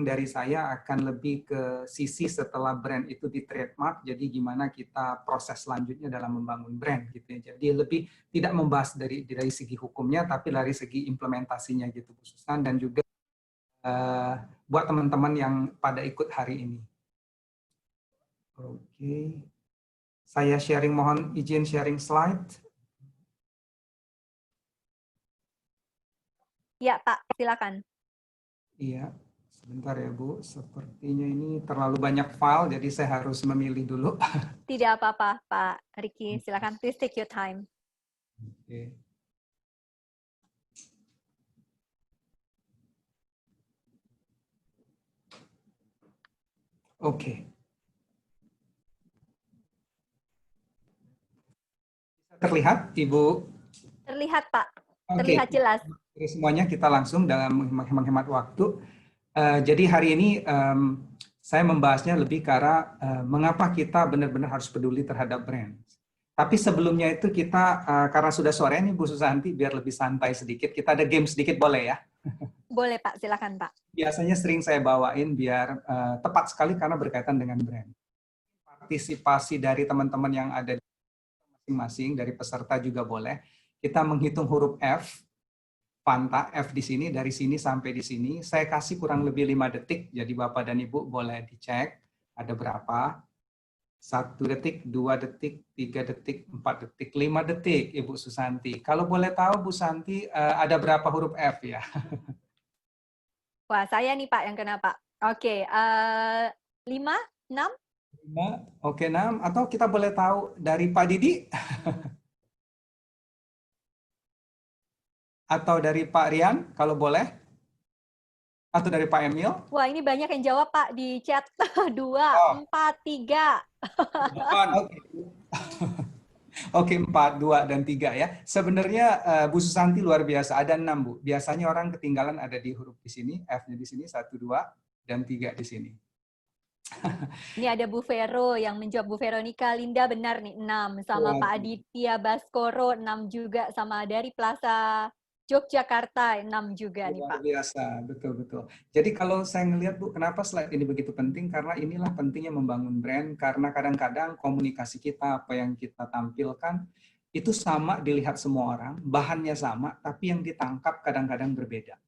dari saya akan lebih ke sisi setelah brand itu di trademark, jadi gimana kita proses selanjutnya dalam membangun brand gitu ya. Jadi lebih tidak membahas dari segi hukumnya, tapi dari segi implementasinya gitu Bu Susan, dan juga buat teman-teman yang pada ikut hari ini. Oke, saya sharing, mohon izin sharing slide. Ya Pak, silakan. Iya. Sebentar ya Bu, sepertinya ini terlalu banyak file, jadi saya harus memilih dulu. Tidak apa-apa Pak Riki, silakan, please take your time. Oke. Oke. Terlihat Ibu? Terlihat Pak, Oke. terlihat jelas. Jadi semuanya kita langsung dalam menghemat waktu. Jadi hari ini saya membahasnya lebih ke arah mengapa kita benar-benar harus peduli terhadap brand. Tapi sebelumnya itu kita, karena sudah sore nih Bu Susanti, biar lebih santai sedikit, kita ada game sedikit boleh ya? Boleh Pak, silakan Pak. Biasanya sering saya bawain biar tepat sekali karena berkaitan dengan brand. Partisipasi dari teman-teman yang ada masing-masing, dari peserta juga boleh. Kita menghitung huruf F, Fanta, F di sini, dari sini sampai di sini. Saya kasih kurang lebih 5 detik, jadi Bapak dan Ibu boleh dicek ada berapa. 1 detik, 2 detik, 3 detik, 4 detik, 5 detik, Ibu Susanti. Kalau boleh tahu, Bu Santi, ada berapa huruf F ya? Wah, saya nih Pak yang kena Pak. Oke, 5, 6? 5, oke 6. Atau kita boleh tahu dari Pak Didi? Atau dari Pak Rian, kalau boleh? Atau dari Pak Emil? Wah, ini banyak yang jawab Pak di chat. 2, 4, 3. 8, oke. Oke, 4, 2, dan 3 ya. Sebenarnya Bu Susanti luar biasa, ada 6 Bu. Biasanya orang ketinggalan ada di huruf di sini, F-nya di sini, 1, 2, dan 3 di sini. Ini ada Bu Vero yang menjawab, Bu Veronica Linda benar nih 6, sama Pak Aditya Baskoro 6 juga, sama dari Plaza Yogyakarta 6 juga nih Luar Pak. biasa, betul-betul. Jadi kalau saya ngelihat Bu, kenapa slide ini begitu penting? Karena inilah pentingnya membangun brand, karena kadang-kadang komunikasi kita, apa yang kita tampilkan, itu sama dilihat semua orang, bahannya sama, tapi yang ditangkap kadang-kadang berbeda.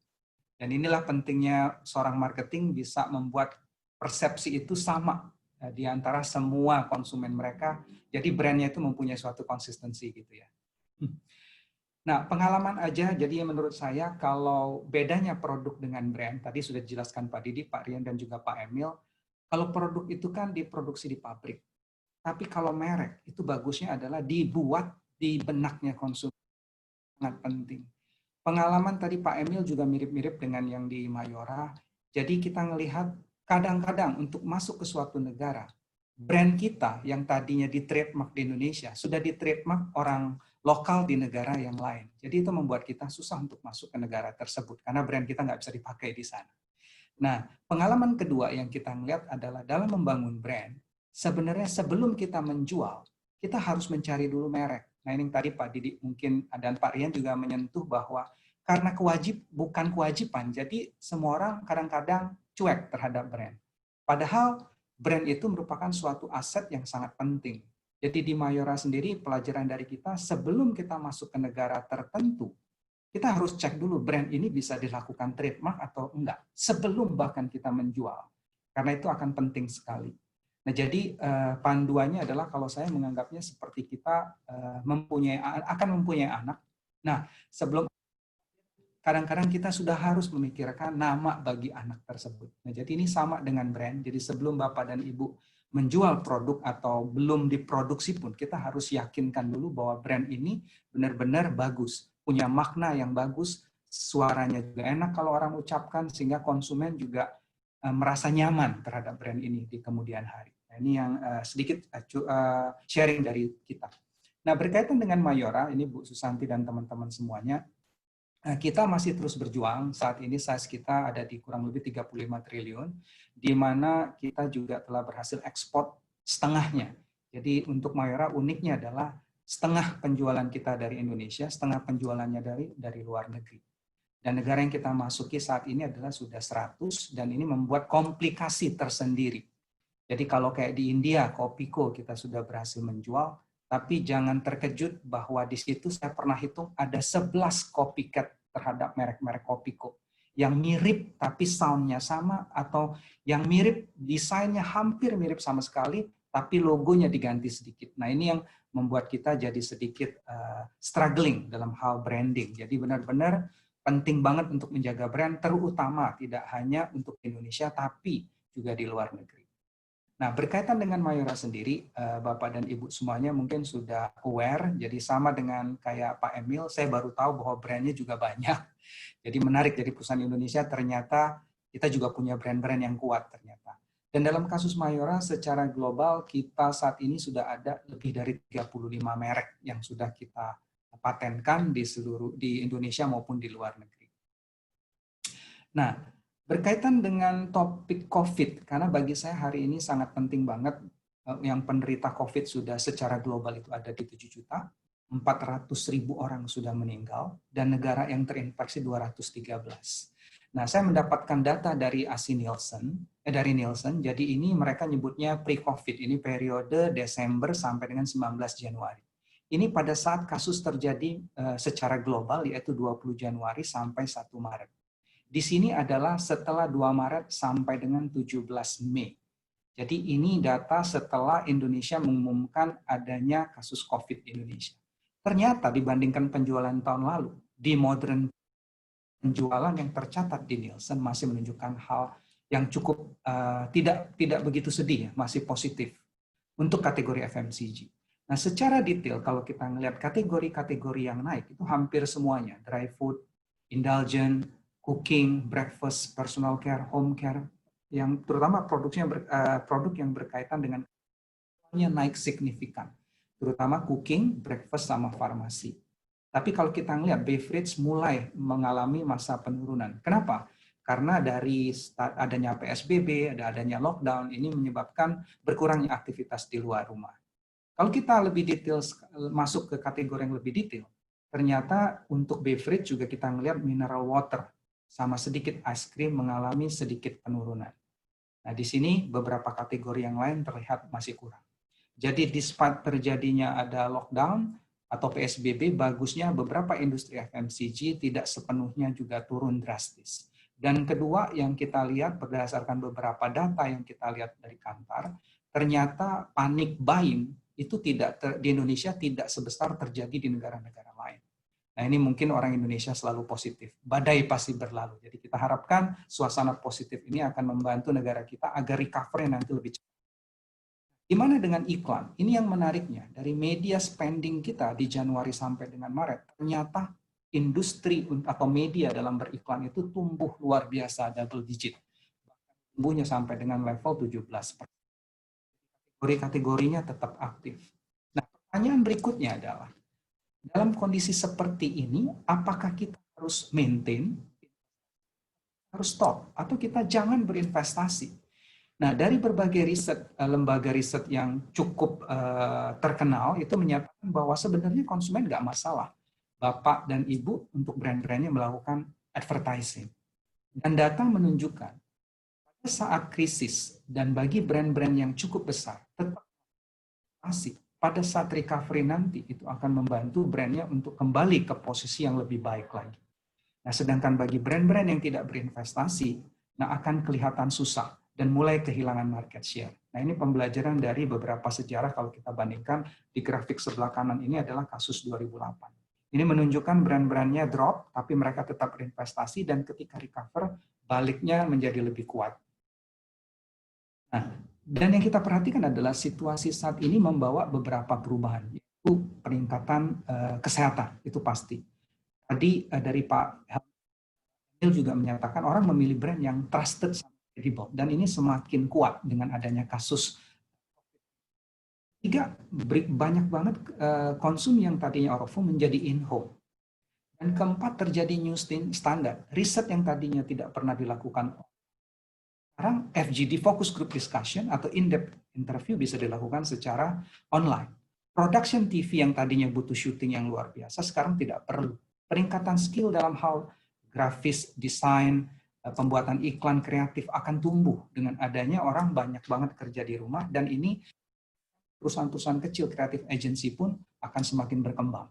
Dan inilah pentingnya seorang marketing bisa membuat persepsi itu sama di antara semua konsumen mereka. Jadi brandnya itu mempunyai suatu konsistensi gitu ya. Nah, pengalaman aja, jadi menurut saya kalau bedanya produk dengan brand, tadi sudah dijelaskan Pak Didi, Pak Rian, dan juga Pak Emil, kalau produk itu kan diproduksi di pabrik. Tapi kalau merek, itu bagusnya adalah dibuat di benaknya konsumen. Sangat penting. Pengalaman tadi Pak Emil juga mirip-mirip dengan yang di Mayora. Jadi kita melihat kadang-kadang untuk masuk ke suatu negara, brand kita yang tadinya di trademark di Indonesia, sudah di trademark orang lokal di negara yang lain. Jadi itu membuat kita susah untuk masuk ke negara tersebut, karena brand kita nggak bisa dipakai di sana. Nah, pengalaman kedua yang kita lihat adalah dalam membangun brand, sebenarnya sebelum kita menjual, kita harus mencari dulu merek. Nah, ini tadi Pak Didi mungkin dan Pak Rian juga menyentuh bahwa karena bukan kewajiban, jadi semua orang kadang-kadang cuek terhadap brand. Padahal brand itu merupakan suatu aset yang sangat penting. Jadi di Mayora sendiri pelajaran dari kita sebelum kita masuk ke negara tertentu, kita harus cek dulu brand ini bisa dilakukan trademark atau enggak sebelum bahkan kita menjual. Karena itu akan penting sekali. Nah, jadi panduannya adalah kalau saya menganggapnya seperti kita akan mempunyai anak. Nah, sebelum kadang-kadang kita sudah harus memikirkan nama bagi anak tersebut. Nah, jadi ini sama dengan brand. Jadi sebelum Bapak dan Ibu menjual produk atau belum diproduksi pun, kita harus yakinkan dulu bahwa brand ini benar-benar bagus, punya makna yang bagus, suaranya juga enak kalau orang ucapkan, sehingga konsumen juga merasa nyaman terhadap brand ini di kemudian hari. Nah, ini yang sedikit sharing dari kita. Nah, berkaitan dengan Mayora, ini Bu Susanti dan teman-teman semuanya, kita masih terus berjuang. Saat ini size kita ada di kurang lebih 35 triliun, di mana kita juga telah berhasil ekspor setengahnya. Jadi untuk Mayora uniknya adalah setengah penjualan kita dari Indonesia, setengah penjualannya dari luar negeri. Dan negara yang kita masuki saat ini adalah sudah 100, dan ini membuat komplikasi tersendiri. Jadi kalau kayak di India, Kopiko kita sudah berhasil menjual, tapi jangan terkejut bahwa di situ saya pernah hitung ada 11 copycat terhadap merek-merek Kopiko. Yang mirip tapi sound-nya sama, atau yang mirip desainnya hampir mirip sama sekali, tapi logonya diganti sedikit. Nah ini yang membuat kita jadi sedikit struggling dalam hal branding. Jadi benar-benar penting banget untuk menjaga brand, terutama tidak hanya untuk Indonesia, tapi juga di luar negeri. Nah, berkaitan dengan Mayora sendiri, Bapak dan Ibu semuanya mungkin sudah aware, jadi sama dengan kayak Pak Emil, saya baru tahu bahwa brandnya juga banyak. Jadi menarik, dari perusahaan Indonesia ternyata kita juga punya brand-brand yang kuat ternyata. Dan dalam kasus Mayora secara global, kita saat ini sudah ada lebih dari 35 merek yang sudah kita patenkan di Indonesia maupun di luar negeri. Nah, berkaitan dengan topik COVID, karena bagi saya hari ini sangat penting banget, yang penderita COVID sudah secara global itu ada di 7 juta, 400.000 orang sudah meninggal, dan negara yang terinfeksi 213. Nah, saya mendapatkan data dari Nielsen, jadi ini mereka nyebutnya pre-COVID, ini periode Desember sampai dengan 19 Januari. Ini pada saat kasus terjadi secara global, yaitu 20 Januari sampai 1 Maret. Di sini adalah setelah 2 Maret sampai dengan 17 Mei. Jadi ini data setelah Indonesia mengumumkan adanya kasus COVID di Indonesia. Ternyata dibandingkan penjualan tahun lalu, di modern penjualan yang tercatat di Nielsen masih menunjukkan hal yang cukup tidak begitu sedih, ya, masih positif untuk kategori FMCG. Nah, secara detail kalau kita melihat kategori-kategori yang naik itu hampir semuanya, dry food, indulgent, cooking, breakfast, personal care, home care, yang terutama produk yang berkaitan dengan naik signifikan, terutama cooking, breakfast, sama farmasi. Tapi kalau kita melihat beverage mulai mengalami masa penurunan. Kenapa? Karena dari adanya PSBB, adanya lockdown, ini menyebabkan berkurangnya aktivitas di luar rumah. Kalau kita lebih detail, masuk ke kategori yang lebih detail, ternyata untuk beverage juga kita melihat mineral water sama sedikit ice cream mengalami sedikit penurunan. Nah, di sini beberapa kategori yang lain terlihat masih kurang. Jadi despite terjadinya ada lockdown atau PSBB, bagusnya beberapa industri FMCG tidak sepenuhnya juga turun drastis. Dan kedua yang kita lihat berdasarkan beberapa data yang kita lihat dari Kantar, ternyata panic buying itu di Indonesia tidak sebesar terjadi di negara-negara lain. Nah, ini mungkin orang Indonesia selalu positif. Badai pasti berlalu. Jadi kita harapkan suasana positif ini akan membantu negara kita agar recovery nanti lebih cepat. Gimana dengan iklan? Ini yang menariknya. Dari media spending kita di Januari sampai dengan Maret, ternyata industri atau media dalam beriklan itu tumbuh luar biasa, double digit. Tumbuhnya sampai dengan level 17%. Kategorinya tetap aktif. Nah, pertanyaan berikutnya adalah, dalam kondisi seperti ini, apakah kita harus maintain, harus stop, atau kita jangan berinvestasi? Nah, dari berbagai riset, lembaga riset yang cukup terkenal, itu menyatakan bahwa sebenarnya konsumen nggak masalah. Bapak dan Ibu untuk brand-brandnya melakukan advertising. Dan data menunjukkan, pada saat krisis, dan bagi brand-brand yang cukup besar, tetap masih pada saat recovery nanti itu akan membantu brandnya untuk kembali ke posisi yang lebih baik lagi. Nah, sedangkan bagi brand-brand yang tidak berinvestasi, nah akan kelihatan susah dan mulai kehilangan market share. Nah, ini pembelajaran dari beberapa sejarah kalau kita bandingkan di grafik sebelah kanan ini adalah kasus 2008. Ini menunjukkan brand-brandnya drop, tapi mereka tetap berinvestasi dan ketika recover, baliknya menjadi lebih kuat. Nah, dan yang kita perhatikan adalah situasi saat ini membawa beberapa perubahan, yaitu peningkatan kesehatan, itu pasti. Tadi dari Pak Emil juga menyatakan orang memilih brand yang trusted dan ini semakin kuat dengan adanya kasus. Tiga, banyak banget konsum yang tadinya out of home menjadi in home. Dan keempat, terjadi new standard. Riset yang tadinya tidak pernah dilakukan, sekarang FGD, focus group discussion atau in-depth interview bisa dilakukan secara online. Production TV yang tadinya butuh syuting yang luar biasa, sekarang tidak perlu. Peningkatan skill dalam hal grafis, desain, pembuatan iklan kreatif akan tumbuh dengan adanya orang banyak banget kerja di rumah, dan ini perusahaan-perusahaan kecil kreatif agency pun akan semakin berkembang.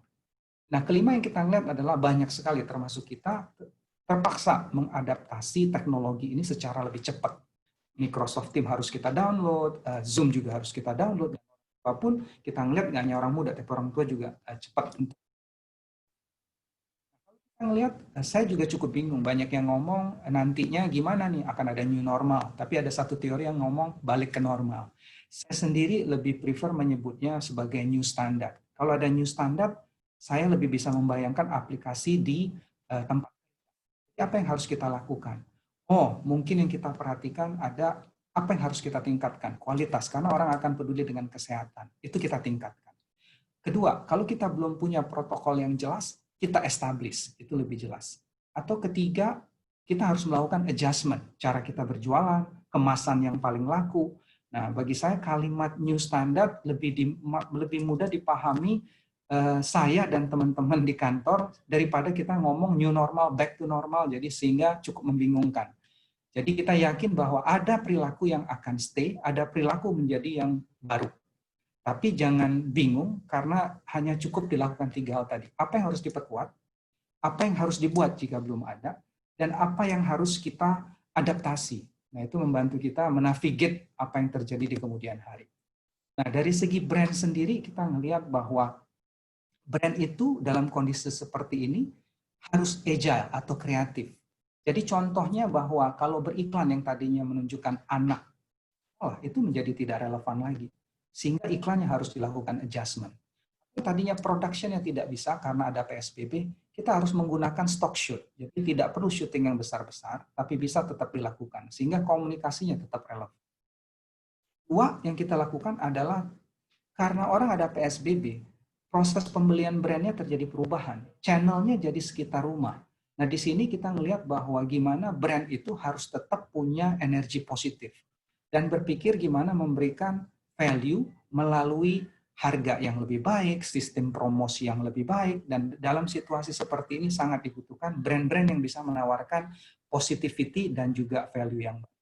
Nah, kelima yang kita lihat adalah banyak sekali termasuk kita terpaksa mengadaptasi teknologi ini secara lebih cepat. Microsoft Teams harus kita download, Zoom juga harus kita download, apapun kita ngelihat nggak hanya orang muda tapi orang tua juga cepat. Kita ngelihat, saya juga cukup bingung, banyak yang ngomong nantinya gimana nih, akan ada new normal, tapi ada satu teori yang ngomong balik ke normal. Saya sendiri lebih prefer menyebutnya sebagai new standard. Kalau ada new standard, saya lebih bisa membayangkan aplikasi di tempat. Apa yang harus kita lakukan? Oh, mungkin yang kita perhatikan ada apa yang harus kita tingkatkan? Kualitas, karena orang akan peduli dengan kesehatan. Itu kita tingkatkan. Kedua, kalau kita belum punya protokol yang jelas, kita establish, itu lebih jelas. Atau ketiga, kita harus melakukan adjustment, cara kita berjualan, kemasan yang paling laku. Nah, bagi saya kalimat new standard lebih mudah dipahami saya dan teman-teman di kantor daripada kita ngomong new normal, back to normal, jadi sehingga cukup membingungkan. Jadi kita yakin bahwa ada perilaku yang akan stay, ada perilaku menjadi yang baru. Tapi jangan bingung karena hanya cukup dilakukan 3 hal tadi. Apa yang harus diperkuat, apa yang harus dibuat jika belum ada, dan apa yang harus kita adaptasi. Nah, itu membantu kita menavigate apa yang terjadi di kemudian hari. Nah, dari segi brand sendiri kita melihat bahwa brand itu dalam kondisi seperti ini harus agile atau kreatif. Jadi contohnya bahwa kalau beriklan yang tadinya menunjukkan anak, itu menjadi tidak relevan lagi. Sehingga iklannya harus dilakukan adjustment. Tadinya production yang tidak bisa karena ada PSBB, kita harus menggunakan stock shoot. Jadi tidak perlu syuting yang besar-besar, tapi bisa tetap dilakukan. Sehingga komunikasinya tetap relevan. Dua, yang kita lakukan adalah karena orang ada PSBB, proses pembelian brandnya terjadi perubahan. Channelnya jadi sekitar rumah. Nah, di sini kita melihat bahwa gimana brand itu harus tetap punya energi positif. Dan berpikir gimana memberikan value melalui harga yang lebih baik, sistem promosi yang lebih baik, dan dalam situasi seperti ini sangat dibutuhkan brand-brand yang bisa menawarkan positivity dan juga value yang baik.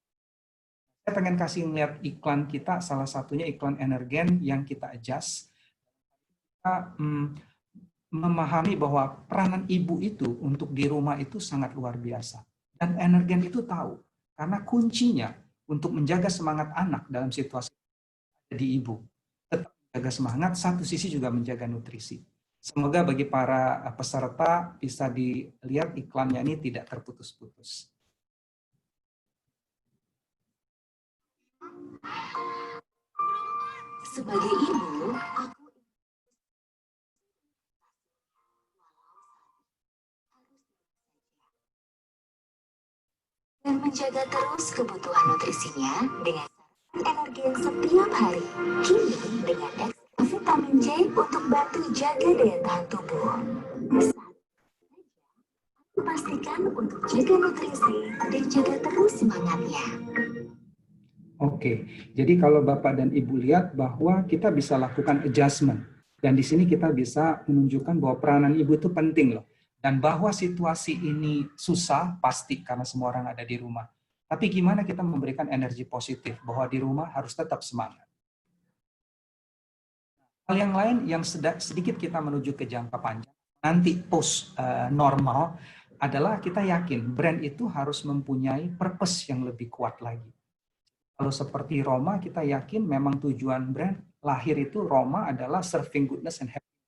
Saya pengen kasih ngeliat iklan kita, salah satunya iklan Energen yang kita adjust. Kita memahami bahwa peranan ibu itu untuk di rumah itu sangat luar biasa. Dan Energen itu tahu, karena kuncinya untuk menjaga semangat anak dalam situasi di ibu. Tetap menjaga semangat, satu sisi juga menjaga nutrisi. Semoga bagi para peserta bisa dilihat iklannya ini tidak terputus-putus. Sebagai ibu, aku dan menjaga terus kebutuhan nutrisinya dengan Energen setiap hari. Kini dengan ekstra vitamin C untuk bantu jaga daya tahan tubuh. Pastikan untuk jaga nutrisi dan jaga terus semangatnya. Oke, jadi kalau Bapak dan Ibu lihat bahwa kita bisa lakukan adjustment. Dan di sini kita bisa menunjukkan bahwa peranan ibu itu penting loh. Dan bahwa situasi ini susah, pasti karena semua orang ada di rumah. Tapi gimana kita memberikan energi positif bahwa di rumah harus tetap semangat. Hal yang lain yang sedikit kita menuju ke jangka panjang, nanti post normal, adalah kita yakin brand itu harus mempunyai purpose yang lebih kuat lagi. Kalau seperti Roma, kita yakin memang tujuan brand lahir itu Roma adalah serving goodness and happiness.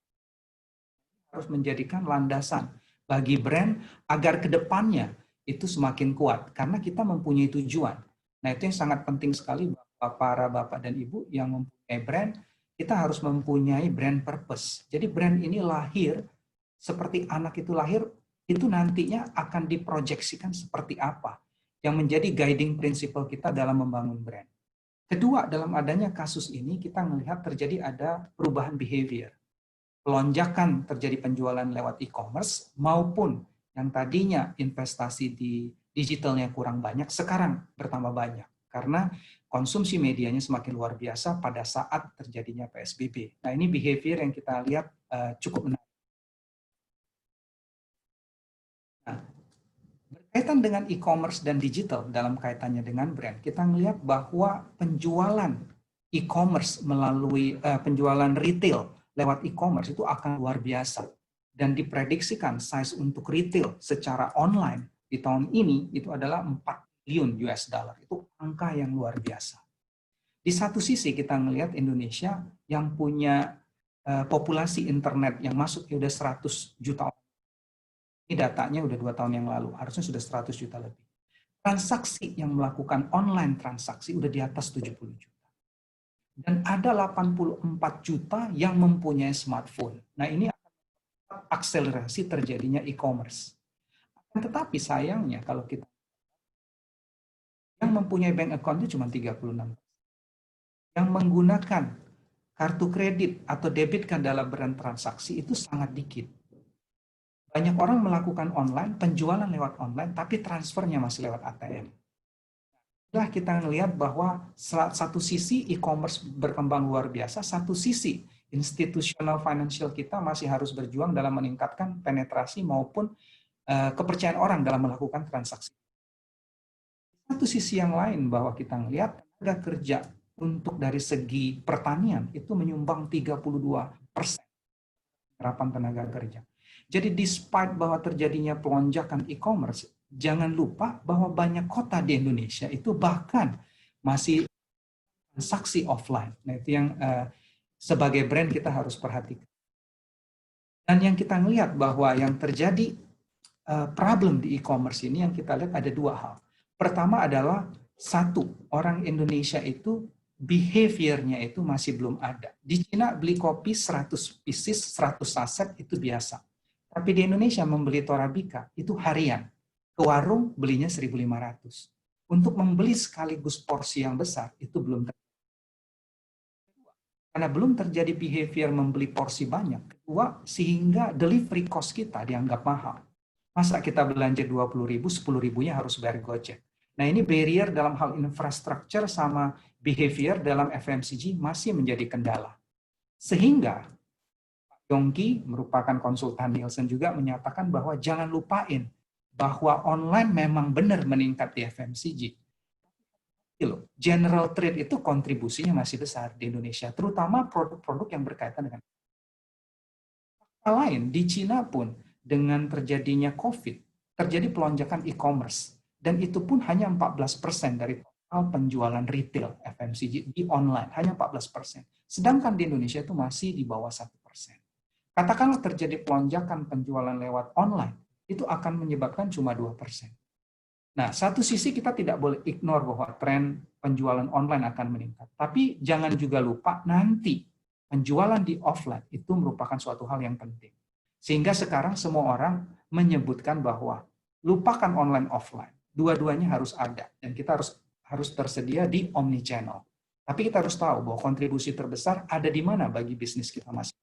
Harus menjadikan landasan bagi brand agar kedepannya itu semakin kuat karena kita mempunyai tujuan. Nah, itu yang sangat penting sekali para bapak dan ibu yang mempunyai brand, kita harus mempunyai brand purpose. Jadi brand ini lahir seperti anak itu lahir, itu nantinya akan diproyeksikan seperti apa yang menjadi guiding principle kita dalam membangun brand. Kedua, dalam adanya kasus ini kita melihat terjadi ada perubahan behavior. Lonjakan terjadi penjualan lewat e-commerce maupun yang tadinya investasi di digitalnya kurang banyak, sekarang bertambah banyak. Karena konsumsi medianya semakin luar biasa pada saat terjadinya PSBB. Nah, ini behavior yang kita lihat cukup menarik. Nah, Kaitan dengan e-commerce dan digital dalam kaitannya dengan brand, kita melihat bahwa penjualan e-commerce melalui penjualan retail lewat e-commerce itu akan luar biasa. Dan diprediksikan size untuk retail secara online di tahun ini itu adalah 4 triliun US dollar. Itu angka yang luar biasa. Di satu sisi kita melihat Indonesia yang punya populasi internet yang masuk sudah 100 juta orang. Ini datanya udah 2 tahun yang lalu, harusnya sudah 100 juta lebih. Transaksi yang melakukan online transaksi udah di atas 70 juta. Dan ada 84 juta yang mempunyai smartphone. Nah ini akan akselerasi terjadinya e-commerce. Tetapi sayangnya kalau kita yang mempunyai bank account itu cuma 36. Yang menggunakan kartu kredit atau debit card dalam bertransaksi itu sangat dikit. Banyak orang melakukan online, penjualan lewat online, tapi transfernya masih lewat ATM. Itulah kita melihat bahwa satu sisi e-commerce berkembang luar biasa, satu sisi institutional financial kita masih harus berjuang dalam meningkatkan penetrasi maupun kepercayaan orang dalam melakukan transaksi. Satu sisi yang lain bahwa kita melihat tenaga kerja untuk dari segi pertanian itu menyumbang 32% penyerapan tenaga kerja. Jadi despite bahwa terjadinya pelonjakan e-commerce, jangan lupa bahwa banyak kota di Indonesia itu bahkan masih transaksi offline. Nah itu yang sebagai brand kita harus perhatikan. Dan yang kita lihat bahwa yang terjadi problem di e-commerce ini yang kita lihat ada 2 hal. Pertama adalah orang Indonesia itu behavior-nya itu masih belum ada. Di Cina beli kopi 100 pieces, 100 saset itu biasa. Tapi di Indonesia membeli Torabika itu harian. Ke warung belinya 1.500. Untuk membeli sekaligus porsi yang besar itu belum terjadi. Karena belum terjadi behavior membeli porsi banyak. Kedua, sehingga delivery cost kita dianggap mahal. Masa kita belanja 20.000, 10.000-nya harus bayar Gojek. Nah ini barrier dalam hal infrastruktur sama behavior dalam FMCG masih menjadi kendala. Sehingga Yongki merupakan konsultan Nielsen juga menyatakan bahwa jangan lupain bahwa online memang benar meningkat di FMCG. General trade itu kontribusinya masih besar di Indonesia, terutama produk-produk yang berkaitan dengan hal lain. Di Cina pun dengan terjadinya COVID, terjadi pelonjakan e-commerce. Dan itu pun hanya 14% dari total penjualan retail FMCG di online, hanya 14%. Sedangkan di Indonesia itu masih di bawah 1%. Katakanlah terjadi pelonjakan penjualan lewat online, itu akan menyebabkan cuma 2%. Nah, satu sisi kita tidak boleh ignore bahwa tren penjualan online akan meningkat. Tapi jangan juga lupa nanti penjualan di offline itu merupakan suatu hal yang penting. Sehingga sekarang semua orang menyebutkan bahwa lupakan online offline. Dua-duanya harus ada dan kita harus tersedia di omnichannel. Tapi kita harus tahu bahwa kontribusi terbesar ada di mana bagi bisnis kita masing-masing.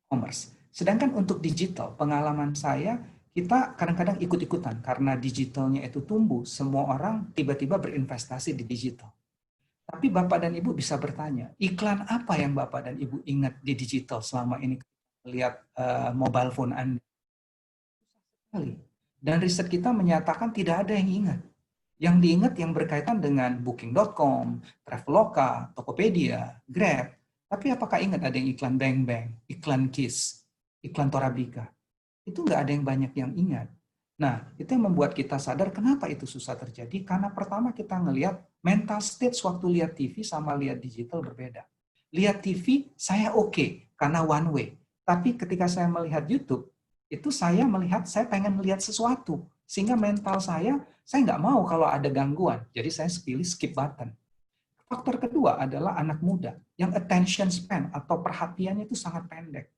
E-commerce. Sedangkan untuk digital, pengalaman saya, kita kadang-kadang ikut-ikutan karena digitalnya itu tumbuh, semua orang tiba-tiba berinvestasi di digital. Tapi Bapak dan Ibu bisa bertanya, iklan apa yang Bapak dan Ibu ingat di digital selama ini melihat mobile phone Anda? Dan riset kita menyatakan tidak ada yang ingat. Yang diingat yang berkaitan dengan Booking.com, Traveloka, Tokopedia, Grab. Tapi apakah ingat ada yang iklan Bang Bang, iklan Kiss, iklan Torabika? Itu nggak ada yang banyak yang ingat. Nah, itu yang membuat kita sadar kenapa itu susah terjadi. Karena pertama kita ngelihat mental state waktu lihat TV sama lihat digital berbeda. Lihat TV, saya oke, karena one way. Tapi ketika saya melihat YouTube, itu saya pengen melihat sesuatu. Sehingga mental saya nggak mau kalau ada gangguan. Jadi saya pilih skip button. Faktor kedua adalah anak muda yang attention span atau perhatiannya itu sangat pendek.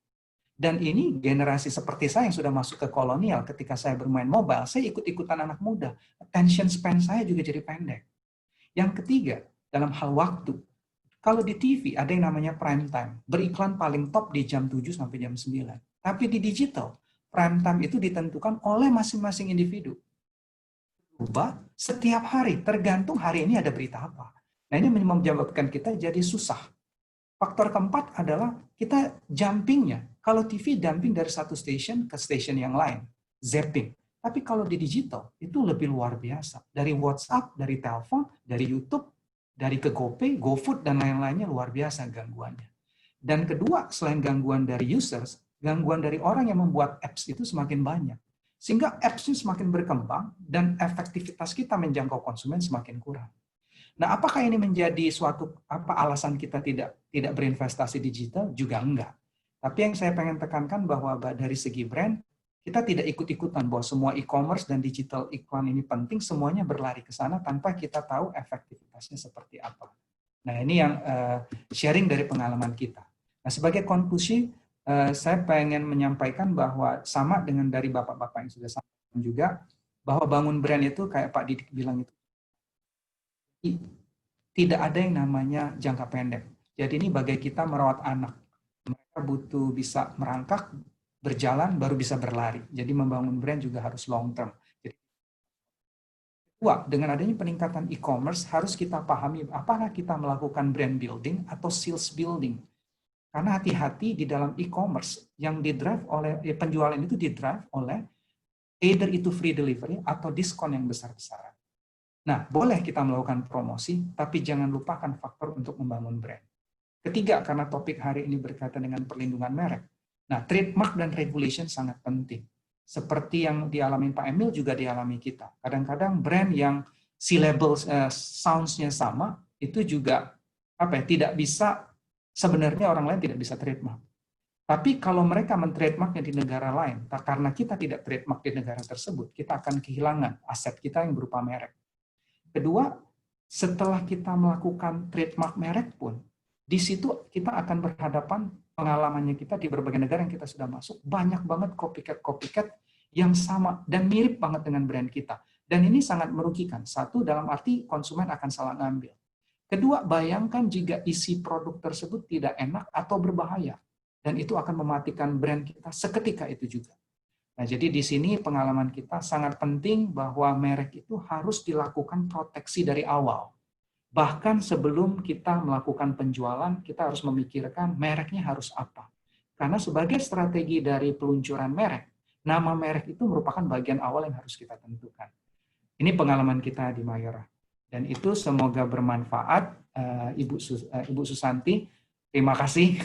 Dan ini generasi seperti saya yang sudah masuk ke kolonial ketika saya bermain mobile, saya ikut-ikutan anak muda. Attention span saya juga jadi pendek. Yang ketiga, dalam hal waktu. Kalau di TV ada yang namanya prime time. Beriklan paling top di jam 7 sampai jam 9. Tapi di digital, prime time itu ditentukan oleh masing-masing individu. Berubah setiap hari, tergantung hari ini ada berita apa. Nah ini menyebabkan kita jadi susah. Faktor keempat adalah kita jumpingnya. Kalau TV jumping dari satu stasiun ke stasiun yang lain. Zapping. Tapi kalau di digital, itu lebih luar biasa. Dari WhatsApp, dari telepon, dari YouTube, dari ke GoPay, GoFood, dan lain-lainnya luar biasa gangguannya. Dan kedua, selain gangguan dari users, gangguan dari orang yang membuat apps itu semakin banyak. Sehingga apps-nya semakin berkembang, dan efektivitas kita menjangkau konsumen semakin kurang. Nah, apakah ini menjadi suatu alasan kita tidak berinvestasi digital? Juga enggak. Tapi yang saya pengen tekankan bahwa dari segi brand, kita tidak ikut-ikutan bahwa semua e-commerce dan digital iklan ini penting, semuanya berlari ke sana tanpa kita tahu efektivitasnya seperti apa. Nah, ini yang sharing dari pengalaman kita. Nah, sebagai konklusi, saya pengen menyampaikan bahwa sama dengan dari bapak-bapak yang sudah sampaikan juga, bahwa bangun brand itu kayak Pak Didik bilang itu, tidak ada yang namanya jangka pendek. Jadi ini bagai kita merawat anak. Mereka butuh bisa merangkak, berjalan, baru bisa berlari. Jadi membangun brand juga harus long term. Jadi, dengan adanya peningkatan e-commerce, harus kita pahami apakah kita melakukan brand building atau sales building. Karena hati-hati di dalam e-commerce yang didrive oleh penjualan itu didrive oleh either itu free delivery atau diskon yang besar-besaran. Nah, boleh kita melakukan promosi, tapi jangan lupakan faktor untuk membangun brand. Ketiga, karena topik hari ini berkaitan dengan perlindungan merek. Nah, trademark dan regulation sangat penting. Seperti yang dialami Pak Emil juga dialami kita. Kadang-kadang brand yang C-label sounds-nya sama, itu juga tidak bisa, sebenarnya orang lain tidak bisa trademark. Tapi kalau mereka men-trademarknya di negara lain, karena kita tidak trademark di negara tersebut, kita akan kehilangan aset kita yang berupa merek. Kedua, setelah kita melakukan trademark merek pun, di situ kita akan berhadapan pengalamannya kita di berbagai negara yang kita sudah masuk, banyak banget copycat yang sama dan mirip banget dengan brand kita. Dan ini sangat merugikan. Satu, dalam arti konsumen akan salah ngambil. Kedua, bayangkan jika isi produk tersebut tidak enak atau berbahaya. Dan itu akan mematikan brand kita seketika itu juga. Nah, jadi di sini pengalaman kita sangat penting bahwa merek itu harus dilakukan proteksi dari awal. Bahkan sebelum kita melakukan penjualan, kita harus memikirkan mereknya harus apa. Karena sebagai strategi dari peluncuran merek, nama merek itu merupakan bagian awal yang harus kita tentukan. Ini pengalaman kita di Mayora. Dan itu semoga bermanfaat, Ibu Susanti. Terima kasih.